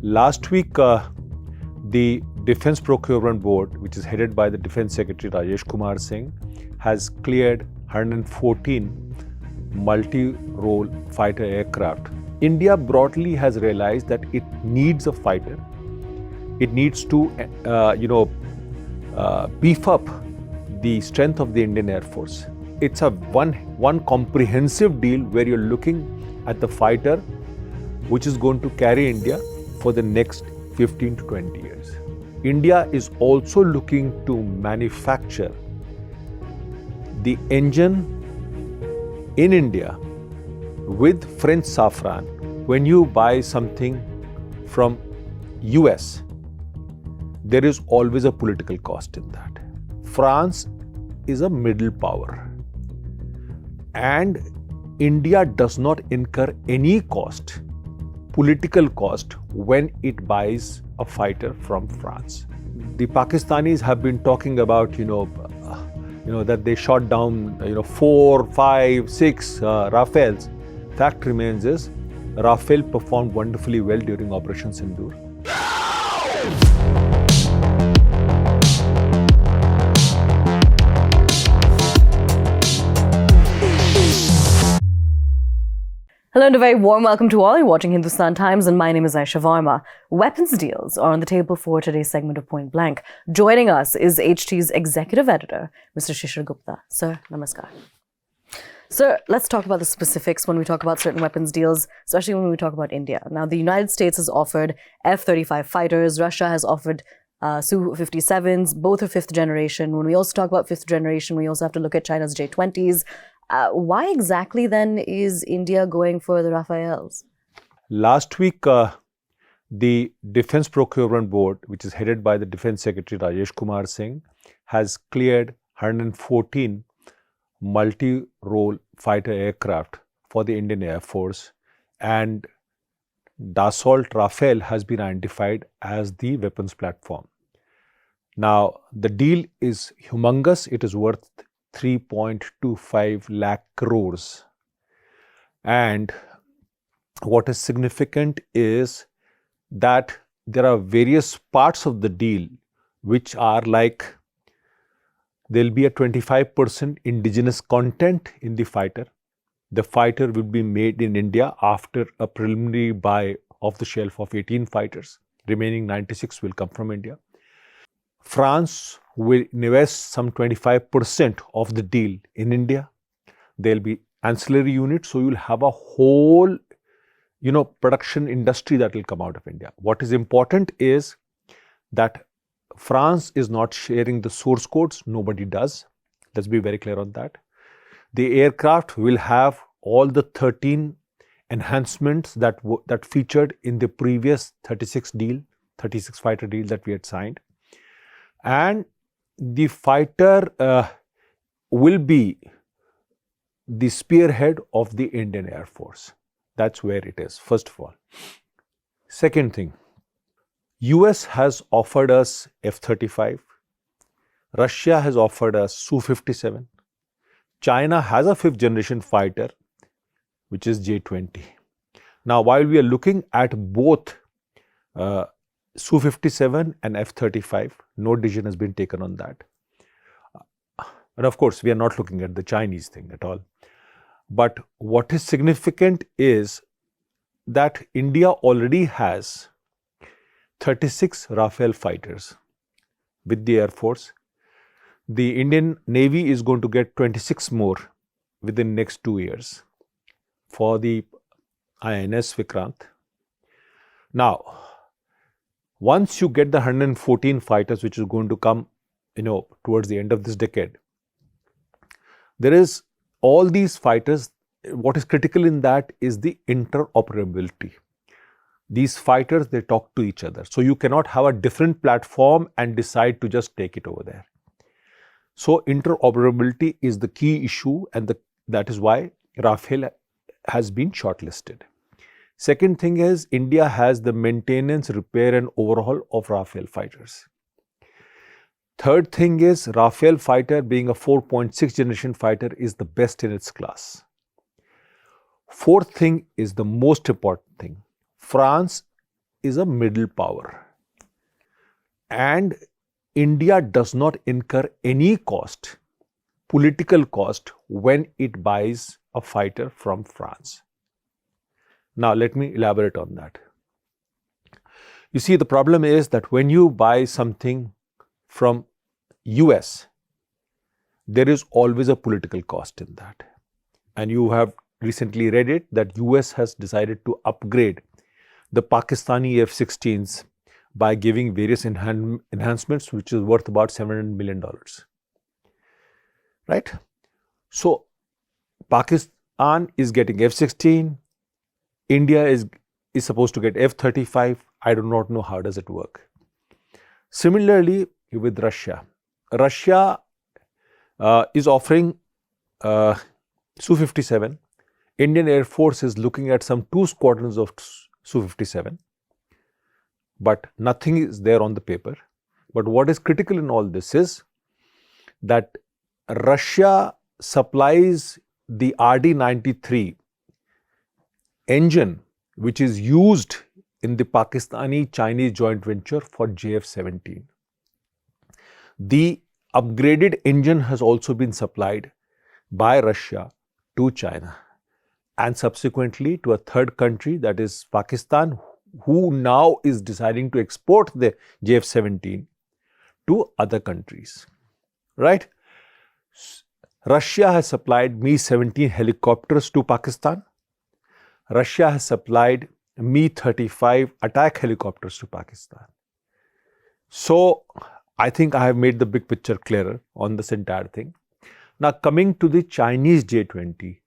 Last week, the Defence Procurement Board, which is headed by the Defence Secretary Rajesh Kumar Singh, has cleared 114 multi-role fighter aircraft. India broadly has realized that it needs a fighter. It needs to, beef up the strength of the Indian Air Force. It's a one comprehensive deal where you're looking at the fighter which is going to carry India for the next 15 to 20 years. India is also looking to manufacture the engine in India with French safran. When you buy something from US, there is always a political cost in that. France is a middle power, and India does not incur any cost, political cost, when it buys a fighter from France. The Pakistanis have been talking about, that they shot down, 4, 5, 6 Rafales. Fact remains is, Rafale performed wonderfully well during Operation Sindoor. Hello and a very warm welcome to all. You're watching Hindustan Times and my name is Aisha Varma. Weapons deals are on the table for today's segment of Point Blank. Joining us is HT's executive editor, Mr. Shishir Gupta. Sir, namaskar. Sir, let's talk about the specifics when we talk about certain weapons deals, especially when we talk about India. Now, the United States has offered F-35 fighters. Russia has offered Su-57s. Both are fifth generation. When we also talk about fifth generation, we also have to look at China's J-20s. Why exactly then is India going for the Rafales? Last week, the Defence Procurement Board, which is headed by the Defence Secretary Rajesh Kumar Singh, has cleared 114 multi-role fighter aircraft for the Indian Air Force, and Dassault Rafale has been identified as the weapons platform. Now, the deal is humongous. It is worth 3.25 lakh crores. And what is significant is that there are various parts of the deal which are like, there'll be a 25% indigenous content in the fighter. The fighter will be made in India after a preliminary buy off the shelf of 18 fighters. Remaining 96 will come from India. France will invest some 25% of the deal in India. There'll be ancillary units, so you'll have a whole, production industry that will come out of India. What is important is that France is not sharing the source codes. Nobody does. Let's be very clear on that. The aircraft will have all the 13 enhancements that featured in the previous 36 fighter deal that we had signed. And the fighter will be the spearhead of the Indian Air Force. That's where it is, first of all. Second thing, US has offered us F-35. Russia has offered us Su-57. China has a fifth generation fighter, which is J-20. Now, while we are looking at both Su-57 and F-35, no decision has been taken on that. And of course, we are not looking at the Chinese thing at all. But what is significant is that India already has 36 Rafale fighters with the Air Force. The Indian Navy is going to get 26 more within the next 2 years for the INS Vikrant. Now, once you get the 114 fighters, which is going to come, towards the end of this decade, there is all these fighters. What is critical in that is the interoperability. These fighters, they talk to each other. So you cannot have a different platform and decide to just take it over there. So interoperability is the key issue, and that is why Rafale has been shortlisted. Second thing is, India has the maintenance, repair and overhaul of Rafale fighters. Third thing is, Rafale fighter being a 4.6 generation fighter is the best in its class. Fourth thing is the most important thing. France is a middle power. And India does not incur any cost, political cost, when it buys a fighter from France. Now, let me elaborate on that. You see, the problem is that when you buy something from US, there is always a political cost in that. And you have recently read it that US has decided to upgrade the Pakistani F-16s by giving various enhancements, which is worth about $700 million. Right? So, Pakistan is getting F-16, India is supposed to get F-35. I do not know how does it work. Similarly, with Russia. Russia is offering Su-57. Indian Air Force is looking at some 2 squadrons of Su-57. But nothing is there on the paper. But what is critical in all this is that Russia supplies the RD-93 engine, which is used in the Pakistani-Chinese joint venture for JF-17. The upgraded engine has also been supplied by Russia to China and subsequently to a third country, that is Pakistan, who now is deciding to export the JF-17 to other countries, right? Russia has supplied Mi-17 helicopters to Pakistan. Russia has supplied Mi-35 attack helicopters to Pakistan. So, I think I have made the big picture clearer on this entire thing. Now, coming to the Chinese J-20,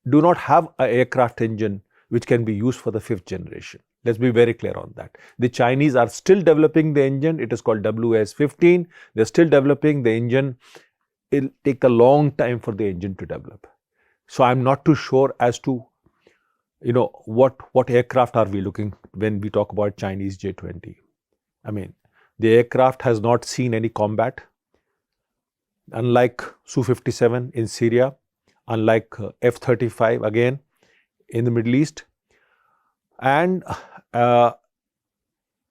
do not have an aircraft engine which can be used for the 5th generation. Let's be very clear on that. The Chinese are still developing the engine. It is called WS-15. They're still developing the engine. It'll take a long time for the engine to develop. So, I'm not too sure as to, what aircraft are we looking when we talk about Chinese J-20. I mean, the aircraft has not seen any combat. Unlike Su-57 in Syria, unlike F-35 again in the Middle East. And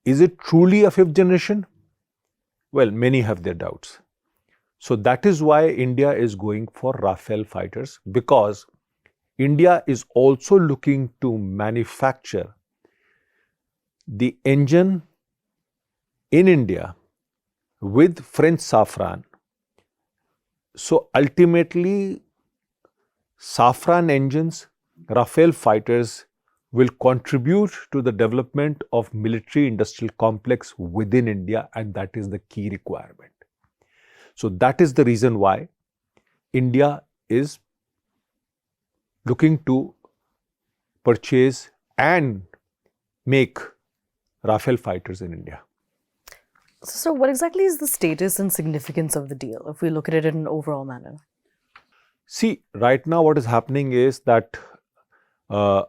is it truly a 5th generation? Well, many have their doubts. So that is why India is going for Rafale fighters, because India is also looking to manufacture the engine in India with French Safran. So ultimately, Safran engines, Rafale fighters will contribute to the development of military industrial complex within India, and that is the key requirement. So that is the reason why India is looking to purchase and make Rafale fighters in India. So what exactly is the status and significance of the deal, if we look at it in an overall manner? See, right now what is happening is that the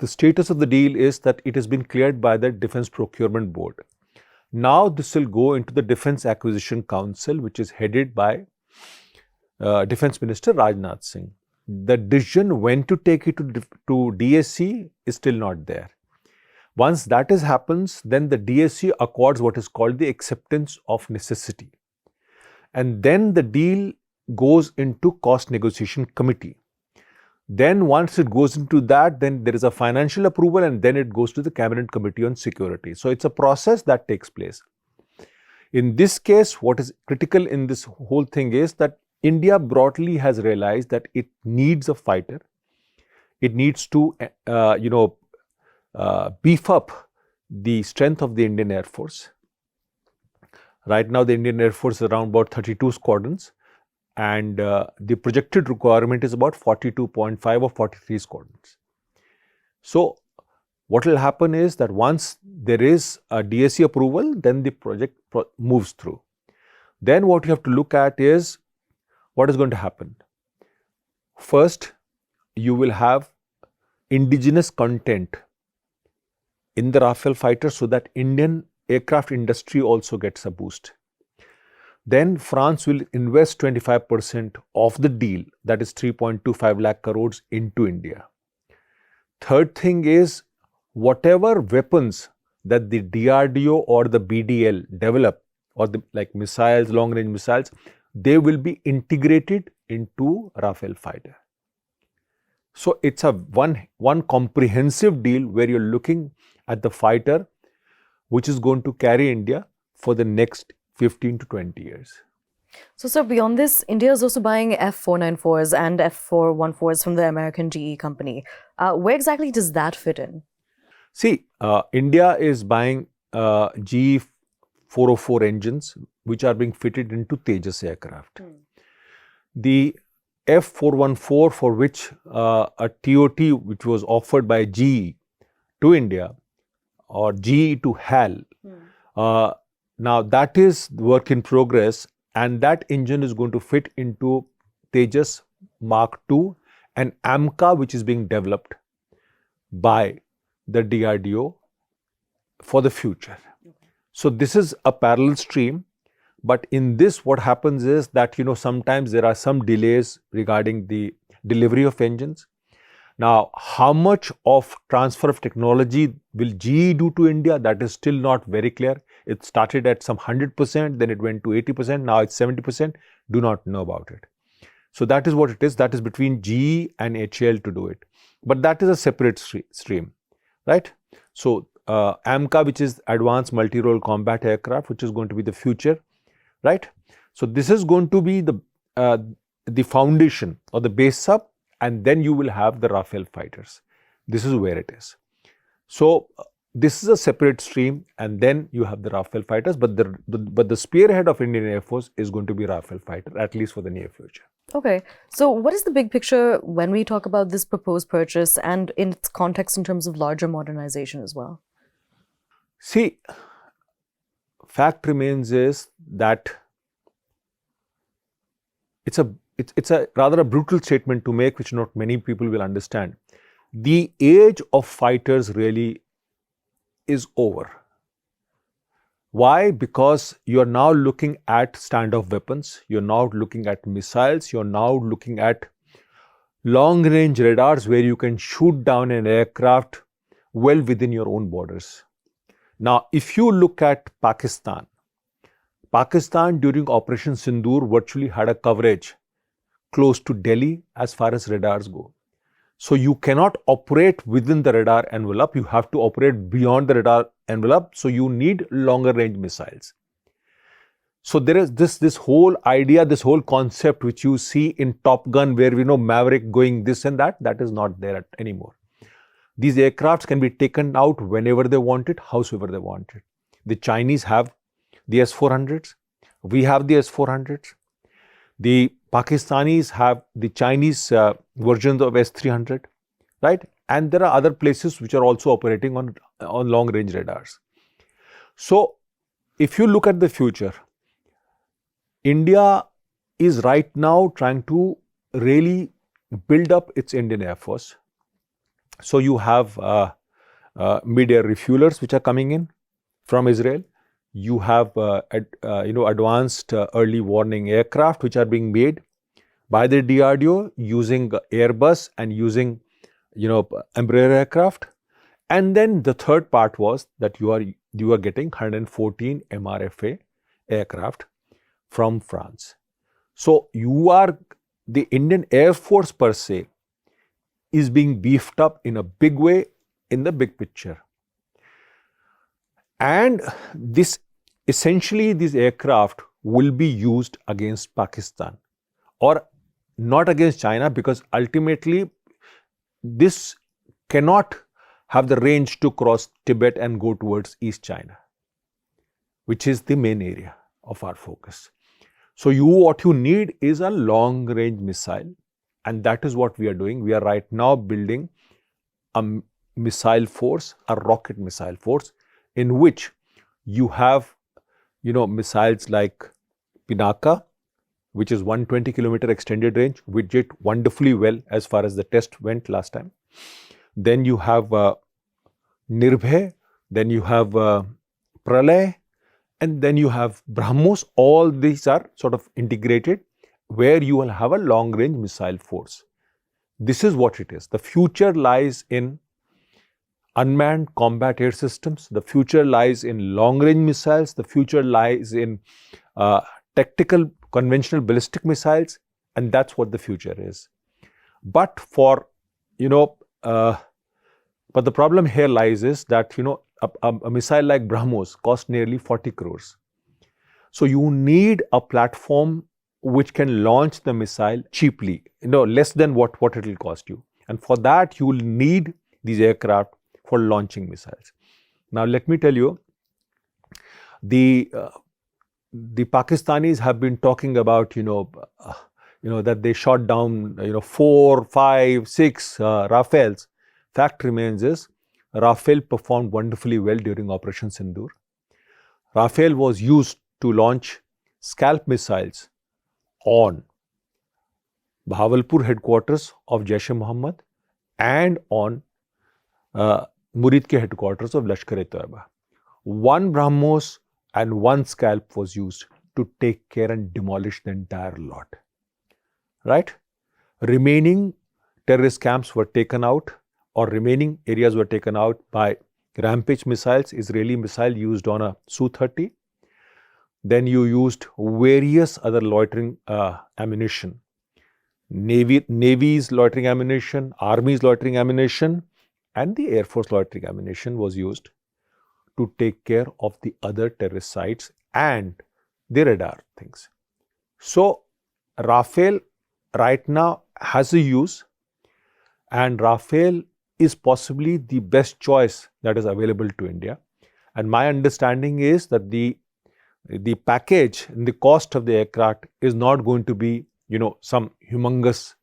status of the deal is that it has been cleared by the Defence Procurement Board. Now this will go into the Defence Acquisition Council, which is headed by Defence Minister Rajnath Singh. The decision when to take it to DSC is still not there. Once that happens, then the DSC accords what is called the acceptance of necessity. And then the deal goes into cost negotiation committee. Then once it goes into that, then there is a financial approval, and then it goes to the Cabinet Committee on Security. So it's a process that takes place. In this case, what is critical in this whole thing is that India broadly has realized that it needs a fighter. It needs to, beef up the strength of the Indian Air Force. Right now, the Indian Air Force is around about 32 squadrons, and the projected requirement is about 42.5 or 43 squadrons. So, what will happen is that once there is a DSC approval, then the project moves through. Then what you have to look at is what is going to happen. First, you will have indigenous content in the Rafale fighter so that Indian aircraft industry also gets a boost. Then France will invest 25% of the deal, that is 3.25 lakh crores into India. Third thing is, whatever weapons that the DRDO or the BDL develop, or the like missiles, long range missiles, they will be integrated into Rafale fighter. So it's a one comprehensive deal where you're looking at the fighter which is going to carry India for the next 15 to 20 years. So, sir, beyond this, India is also buying F-494s and F-414s from the American GE company. Where exactly does that fit in? See, India is buying GE 404 engines which are being fitted into Tejas aircraft. The F-414, for which a TOT which was offered by GE to India or GE to HAL, now that is work in progress, and that engine is going to fit into Tejas Mark II and AMCA, which is being developed by the DRDO for the future. So this is a parallel stream, but in this what happens is that sometimes there are some delays regarding the delivery of engines. Now, how much of transfer of technology will GE do to India? That is still not very clear. It started at some 100%, then it went to 80%, now it's 70%. Do not know about it. So that is what it is. That is between GE and HAL to do it. But that is a separate stream, right? So AMCA, which is Advanced Multi-Role Combat Aircraft, which is going to be the future, right? So this is going to be the foundation or the base up, and then you will have the Rafale fighters. This is where it is. So this is a separate stream, and then you have the Rafale fighters, but the spearhead of Indian Air Force is going to be Rafale fighter, at least for the near future. Okay. So what is the big picture when we talk about this proposed purchase and in its context in terms of larger modernization as well? See, fact remains is that it's a rather a brutal statement to make, which not many people will understand. The age of fighters really is over. Why? Because you are now looking at standoff weapons, you're now looking at missiles, you're now looking at long range radars where you can shoot down an aircraft well within your own borders. Now, if you look at Pakistan during Operation Sindoor virtually had a coverage close to Delhi as far as radars go. So you cannot operate within the radar envelope, you have to operate beyond the radar envelope, so you need longer range missiles. So there is this whole idea, this whole concept which you see in Top Gun where we know Maverick going this and that is not there anymore. These aircrafts can be taken out whenever they want it, howsoever they want it. The Chinese have the S-400s, we have the S-400s. The Pakistanis have the Chinese versions of S-300, right? And there are other places which are also operating on long range radars. So if you look at the future, India is right now trying to really build up its Indian Air Force. So you have mid-air refuelers which are coming in from Israel. You have advanced early warning aircraft which are being made by the DRDO using Airbus and using Embraer aircraft. And then the third part was that you are getting 114 MRFA aircraft from France. So the Indian Air Force per se is being beefed up in a big way in the big picture. And essentially these aircraft will be used against Pakistan or not against China, because ultimately this cannot have the range to cross Tibet and go towards East China, which is the main area of our focus. So what you need is a long range missile, and that is what we are doing. We are right now building a missile force, a rocket missile force, in which you have missiles like Pinaka, which is 120 kilometer extended range, which did wonderfully well as far as the test went last time. Then you have Nirbhay, then you have Pralay, and then you have BrahMos. All these are sort of integrated, where you will have a long range missile force. This is what it is. The future lies in unmanned combat air systems. The future lies in long-range missiles. The future lies in tactical conventional ballistic missiles, and that's what the future is. But for, but the problem here lies is that, a missile like BrahMos costs nearly 40 crores. So you need a platform which can launch the missile cheaply, less than what it will cost you. And for that, you will need these aircraft for launching missiles. Now, let me tell you, the Pakistanis have been talking about, that they shot down, 4, 5, 6 Rafales. Fact remains is, Rafale performed wonderfully well during Operation Sindoor. Rafale was used to launch scalp missiles on Bahawalpur headquarters of Jaish-e-Mohammed and on Murid ke headquarters of Lashkar-e-Toiba. One BrahMos and one scalp was used to take care and demolish the entire lot. Right? Remaining terrorist camps were taken out, or remaining areas were taken out by Rampage missiles, Israeli missile used on a Su-30. Then you used various other loitering ammunition. Navy's loitering ammunition, Army's loitering ammunition, and the Air Force loitering ammunition was used to take care of the other terrorist sites and the radar things. So, Rafale right now has a use, and Rafale is possibly the best choice that is available to India. And my understanding is that the package and the cost of the aircraft is not going to be, some humongous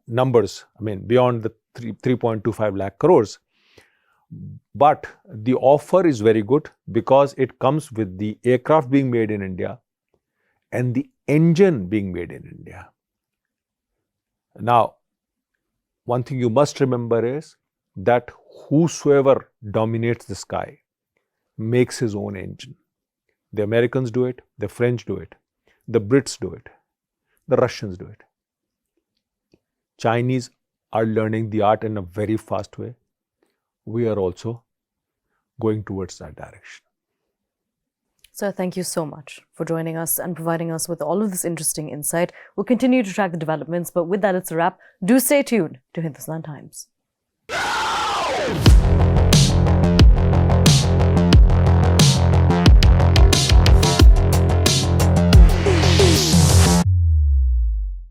numbers, beyond the 3.25 lakh crores. But the offer is very good because it comes with the aircraft being made in India and the engine being made in India. Now, one thing you must remember is that whosoever dominates the sky makes his own engine. The Americans do it, the French do it, the Brits do it, the Russians do it. Chinese are learning the art in a very fast way. We are also going towards that direction. Sir, thank you so much for joining us and providing us with all of this interesting insight. We'll continue to track the developments, but with that, it's a wrap. Do stay tuned to Hindustan Times.